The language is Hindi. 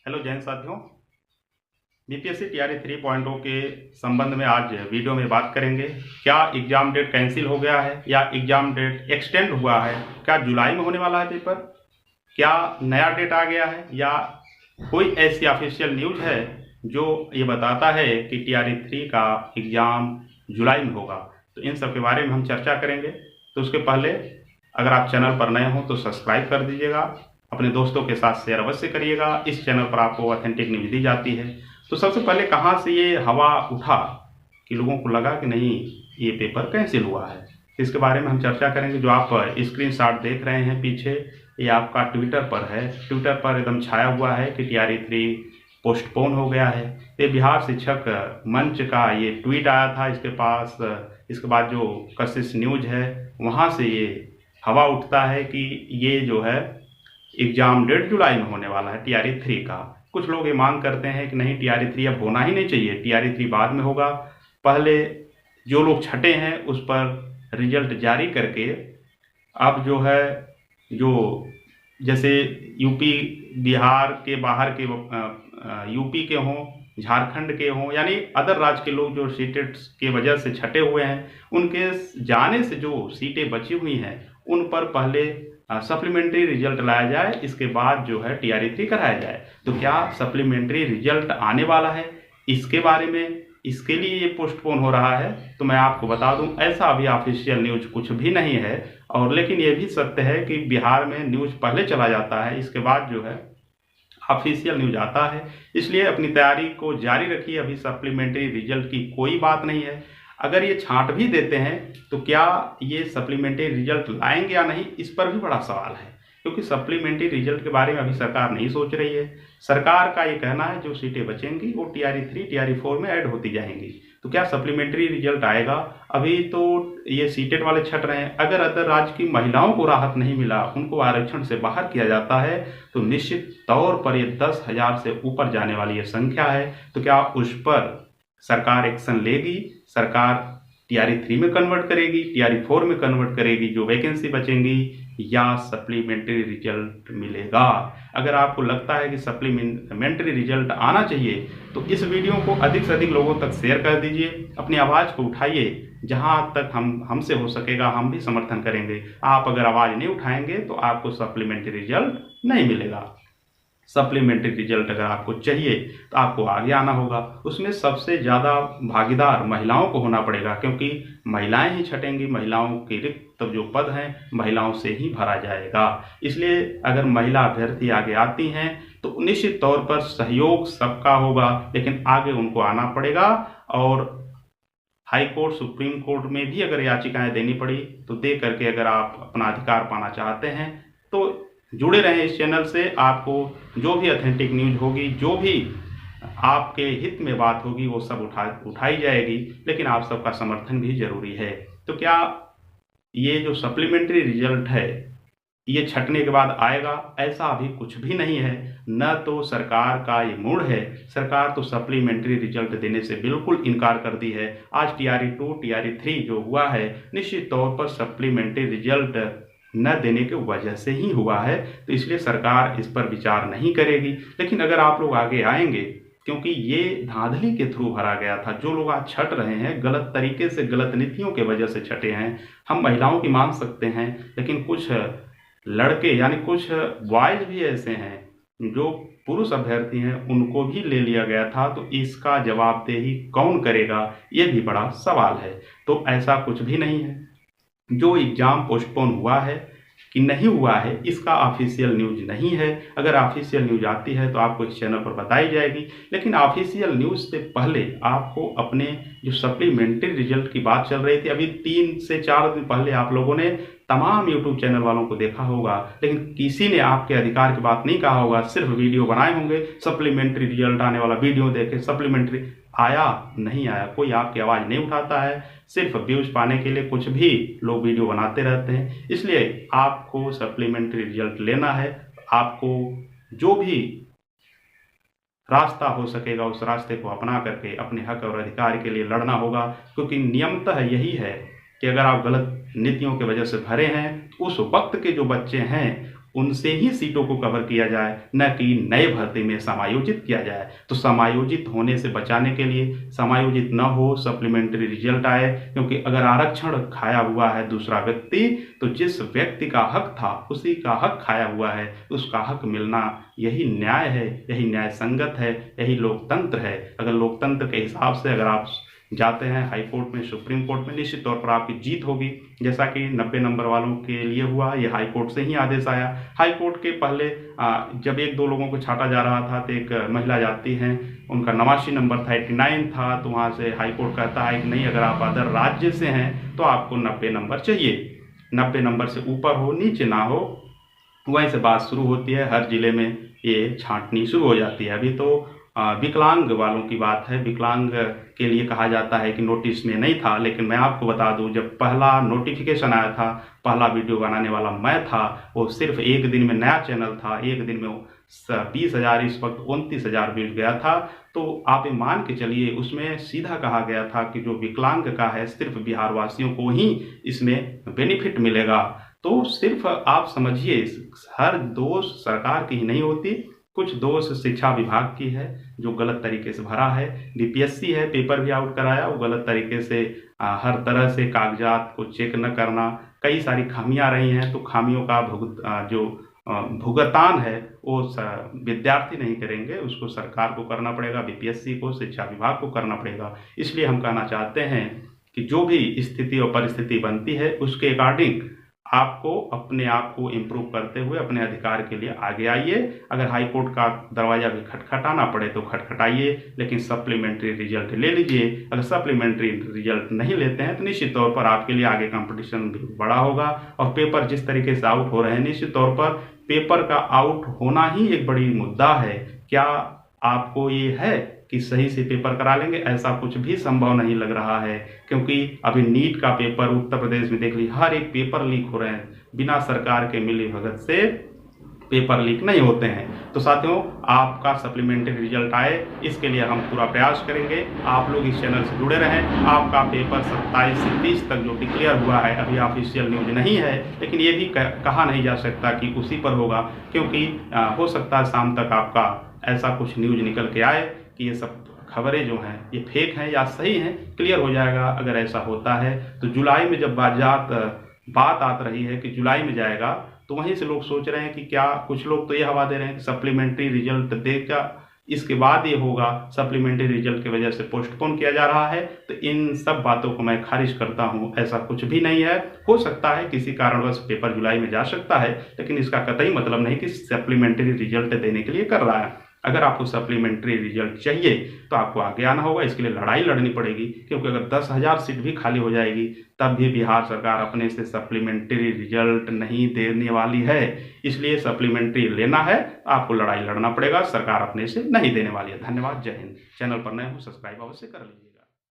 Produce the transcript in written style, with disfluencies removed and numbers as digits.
हेलो जैन साथियों, बीपीएससी टीआरई 3.0 के संबंध में आज वीडियो में बात करेंगे। क्या एग्जाम डेट कैंसिल हो गया है या एग्जाम डेट एक्सटेंड हुआ है? क्या जुलाई में होने वाला है पेपर? क्या नया डेट आ गया है या कोई ऐसी ऑफिशियल न्यूज है जो ये बताता है कि टीआरई 3 का एग्जाम जुलाई में होगा? तो इन सब के बारे में हम चर्चा करेंगे। तो उसके पहले अगर आप चैनल पर नए हों तो सब्सक्राइब कर दीजिएगा, अपने दोस्तों के साथ शेयर अवश्य करिएगा। इस चैनल पर आपको ऑथेंटिक न्यूज दी जाती है। तो सबसे पहले कहाँ से ये हवा उठा कि लोगों को लगा कि नहीं ये पेपर कैंसिल हुआ है, इसके बारे में हम चर्चा करेंगे। जो आप स्क्रीनशॉट देख रहे हैं पीछे, ये आपका ट्विटर पर है। ट्विटर पर एकदम छाया हुआ है कि टीआरई 3 पोस्टपोन हो गया है। ये बिहार शिक्षक मंच का ये ट्वीट आया था इसके पास। इसके बाद जो कशिश न्यूज है वहाँ से ये हवा उठता है कि ये जो है एग्जाम डेट जुलाई में होने वाला है टीआरई 3 का। कुछ लोग ये मांग करते हैं कि नहीं टीआरई 3 अब होना ही नहीं चाहिए, टीआरई 3 बाद में होगा। पहले जो लोग छठे हैं उस पर रिजल्ट जारी करके अब जो है जो जैसे यूपी बिहार के बाहर के यूपी के हों, झारखंड के हों, यानी अदर राज्य के लोग जो सीटें के वजह से छटे हुए हैं उनके जाने से जो सीटें बची हुई हैं उन पर पहले सप्लीमेंट्री रिजल्ट लाया जाए, इसके बाद जो है टीआरई 3 कराया जाए। तो क्या सप्लीमेंट्री रिजल्ट आने वाला है? इसके बारे में, इसके लिए ये पोस्टपोन हो रहा है। तो मैं आपको बता दूं, ऐसा अभी ऑफिशियल न्यूज कुछ भी नहीं है। और लेकिन ये भी सत्य है कि बिहार में न्यूज पहले चला जाता है, इसके बाद जो है ऑफिशियल न्यूज आता है। इसलिए अपनी तैयारी को जारी रखिए। अभी सप्लीमेंट्री रिजल्ट की कोई बात नहीं है। अगर ये छांट भी देते हैं तो क्या ये सप्लीमेंट्री रिजल्ट लाएंगे या नहीं, इस पर भी बड़ा सवाल है, क्योंकि सप्लीमेंट्री रिजल्ट के बारे में अभी सरकार नहीं सोच रही है। सरकार का ये कहना है जो सीटें बचेंगी वो टीआरई 3 टीआरई 4 में ऐड होती जाएंगी। तो क्या सप्लीमेंट्री रिजल्ट आएगा? अभी तो ये सीटेट वाले छट रहे हैं। अगर अदर राज्य की महिलाओं को राहत नहीं मिला, उनको आरक्षण से बाहर किया जाता है, तो निश्चित तौर पर ये 10,000 से ऊपर जाने वाली ये संख्या है। तो क्या उस पर सरकार एक्शन लेगी? सरकार टीआरई 3 में कन्वर्ट करेगी, टीआरई 4 में कन्वर्ट करेगी जो वैकेंसी बचेंगी, या सप्लीमेंट्री रिजल्ट मिलेगा? अगर आपको लगता है कि सप्लीमेंट्री रिजल्ट आना चाहिए तो इस वीडियो को अधिक से अधिक लोगों तक शेयर कर दीजिए, अपनी आवाज़ को उठाइए। जहां तक हमसे हो सकेगा हम भी समर्थन करेंगे। आप अगर आवाज़ नहीं उठाएंगे तो आपको सप्लीमेंट्री रिजल्ट नहीं मिलेगा। सप्लीमेंट्री रिजल्ट अगर आपको चाहिए तो आपको आगे आना होगा। उसमें सबसे ज़्यादा भागीदार महिलाओं को होना पड़ेगा, क्योंकि महिलाएं ही छटेंगी। महिलाओं के रिक्त जो पद हैं महिलाओं से ही भरा जाएगा। इसलिए अगर महिला अभ्यर्थी आगे आती हैं तो निश्चित तौर पर सहयोग सबका होगा, लेकिन आगे उनको आना पड़ेगा। और हाई कोर्ट, सुप्रीम कोर्ट में भी अगर याचिकाएं देनी पड़ी तो दे करके अगर आप अपना अधिकार पाना चाहते हैं तो जुड़े रहें इस चैनल से। आपको जो भी ऑथेंटिक न्यूज होगी, जो भी आपके हित में बात होगी, वो सब उठाई जाएगी। लेकिन आप सबका समर्थन भी जरूरी है। तो क्या ये जो सप्लीमेंट्री रिजल्ट है ये छटने के बाद आएगा? ऐसा अभी कुछ भी नहीं है। न तो सरकार का ये मूड है। सरकार तो सप्लीमेंट्री रिजल्ट देने से बिल्कुल इनकार कर दी है। आज टीआरई 2 टीआरई 3 जो हुआ है निश्चित तौर पर सप्लीमेंट्री रिजल्ट न देने की वजह से ही हुआ है। तो इसलिए सरकार इस पर विचार नहीं करेगी। लेकिन अगर आप लोग आगे आएंगे, क्योंकि ये धांधली के थ्रू भरा गया था, जो लोग आज छट रहे हैं गलत तरीके से, गलत नीतियों के वजह से छटे हैं। हम महिलाओं की मान सकते हैं, लेकिन कुछ लड़के यानी कुछ बॉयज भी ऐसे हैं जो पुरुष अभ्यर्थी हैं, उनको भी ले लिया गया था। तो इसका जवाबदेही कौन करेगा, ये भी बड़ा सवाल है। तो ऐसा कुछ भी नहीं है। जो एग्जाम पोस्टपोन हुआ है कि नहीं हुआ है, इसका ऑफिशियल न्यूज नहीं है। अगर ऑफिशियल न्यूज आती है तो आपको इस चैनल पर बताई जाएगी। लेकिन ऑफिशियल न्यूज से पहले आपको अपने जो सप्लीमेंट्री रिजल्ट की बात चल रही थी, अभी 3 से 4 दिन पहले आप लोगों ने तमाम यूट्यूब चैनल वालों को देखा होगा, लेकिन किसी ने आपके अधिकार की बात नहीं कहा होगा। सिर्फ वीडियो बनाए होंगे, सप्लीमेंट्री रिजल्ट आने वाला वीडियो देखे, सप्लीमेंट्री आया नहीं आया, कोई आपकी आवाज़ नहीं उठाता है। सिर्फ व्यूज पाने के लिए कुछ भी लोग वीडियो बनाते रहते हैं। इसलिए आपको सप्लीमेंट्री रिजल्ट लेना है। आपको जो भी रास्ता हो सकेगा उस रास्ते को अपना करके अपने हक और अधिकार के लिए लड़ना होगा, क्योंकि नियमतः यही है कि अगर आप गलत नीतियों की वजह से भरे हैं, उस वक्त के जो बच्चे हैं उनसे ही सीटों को कवर किया जाए, न कि नए भर्ती में समायोजित किया जाए। तो समायोजित होने से बचाने के लिए समायोजित न हो, सप्लीमेंट्री रिजल्ट आए, क्योंकि अगर आरक्षण खाया हुआ है दूसरा व्यक्ति, तो जिस व्यक्ति का हक था उसी का हक खाया हुआ है, उसका हक मिलना यही न्याय है, यही न्याय संगत है, यही लोकतंत्र है। अगर लोकतंत्र के हिसाब से अगर आप जाते हैं हाई कोर्ट में, सुप्रीम कोर्ट में, निश्चित तौर पर आपकी जीत होगी, जैसा कि 90 नंबर वालों के लिए हुआ। ये हाई कोर्ट से ही आदेश आया। हाई कोर्ट के पहले जब 1-2 लोगों को छांटा जा रहा था, तो एक महिला जाती हैं, उनका 89 नंबर था, 89 था, तो वहाँ से हाई कोर्ट कहता है कि नहीं, अगर आप अदर राज्य से हैं तो आपको 90 नंबर चाहिए, 90 नंबर से ऊपर हो, नीचे ना हो। वहीं से बात शुरू होती है, हर जिले में ये छांटनी शुरू हो जाती है। अभी तो विकलांग वालों की बात है। विकलांग के लिए कहा जाता है कि नोटिस में नहीं था, लेकिन मैं आपको बता दूं, जब पहला नोटिफिकेशन आया था, पहला वीडियो बनाने वाला मैं था, वो सिर्फ एक दिन में, नया चैनल था, एक दिन में 20,000, इस वक्त 29,000 व्यूज गया था। तो आप ये मान के चलिए, उसमें सीधा कहा गया था कि जो विकलांग का है सिर्फ बिहार वासियों को ही इसमें बेनिफिट मिलेगा। तो सिर्फ आप समझिए, हर दोष सरकार की ही नहीं होती, कुछ दोष शिक्षा विभाग की है जो गलत तरीके से भरा है। बीपीएससी है, पेपर भी आउट कराया, वो गलत तरीके से हर तरह से कागजात को चेक न करना, कई सारी खामियां रही हैं। तो खामियों का भुगतान है वो विद्यार्थी नहीं करेंगे, उसको सरकार को करना पड़ेगा, बीपीएससी को, शिक्षा विभाग को करना पड़ेगा। इसलिए हम कहना चाहते हैं कि जो भी स्थिति और परिस्थिति बनती है उसके अकॉर्डिंग आपको अपने आप को इम्प्रूव करते हुए अपने अधिकार के लिए आगे आइए। अगर हाई कोर्ट का दरवाजा भी खटखटाना पड़े तो खटखटाइए, लेकिन सप्लीमेंट्री रिजल्ट ले लीजिए। अगर सप्लीमेंट्री रिजल्ट नहीं लेते हैं तो निश्चित तौर पर आपके लिए आगे कंपटीशन भी बड़ा होगा। और पेपर जिस तरीके से आउट हो रहे हैं, निश्चित तौर पर पेपर का आउट होना ही एक बड़ी मुद्दा है। क्या आपको ये है कि सही से पेपर करा लेंगे? ऐसा कुछ भी संभव नहीं लग रहा है, क्योंकि अभी नीट का पेपर उत्तर प्रदेश में देख लीजिए, हर एक पेपर लीक हो रहे हैं, बिना सरकार के मिली भगत से पेपर लीक नहीं होते हैं। तो साथियों, आपका सप्लीमेंट्री रिजल्ट आए, इसके लिए हम पूरा प्रयास करेंगे। आप लोग इस चैनल से जुड़े रहें। आपका पेपर 27 से 30 तक जो डिक्लेयर हुआ है, अभी ऑफिशियल न्यूज नहीं है, लेकिन ये भी कहा नहीं जा सकता कि उसी पर होगा, क्योंकि हो सकता है शाम तक आपका ऐसा कुछ न्यूज निकल के आए कि ये सब खबरें जो हैं ये फेक हैं या सही हैं, क्लियर हो जाएगा। अगर ऐसा होता है तो जुलाई में जब बात आ रही है कि जुलाई में जाएगा, तो वहीं से लोग सोच रहे हैं कि क्या, कुछ लोग तो ये हवा दे रहे हैं कि सप्लीमेंट्री रिजल्ट देगा, इसके बाद ये होगा, सप्लीमेंट्री रिजल्ट की वजह से पोस्टपोन किया जा रहा है। तो इन सब बातों को मैं खारिज करता हूं, ऐसा कुछ भी नहीं है। हो सकता है किसी कारणवश पेपर जुलाई में जा सकता है, लेकिन इसका कतई मतलब नहीं कि सप्लीमेंट्री रिजल्ट देने के लिए कर रहा है। अगर आपको सप्लीमेंट्री रिजल्ट चाहिए तो आपको आगे आना होगा, इसके लिए लड़ाई लड़नी पड़ेगी, क्योंकि अगर 10,000 सीट भी खाली हो जाएगी तब भी बिहार सरकार अपने से सप्लीमेंट्री रिजल्ट नहीं देने वाली है। इसलिए सप्लीमेंट्री लेना है, आपको लड़ाई लड़ना पड़ेगा, सरकार अपने से नहीं देने वाली है। धन्यवाद, जय हिंद। चैनल पर नए हो सब्सक्राइब अवश्य कर लीजिए।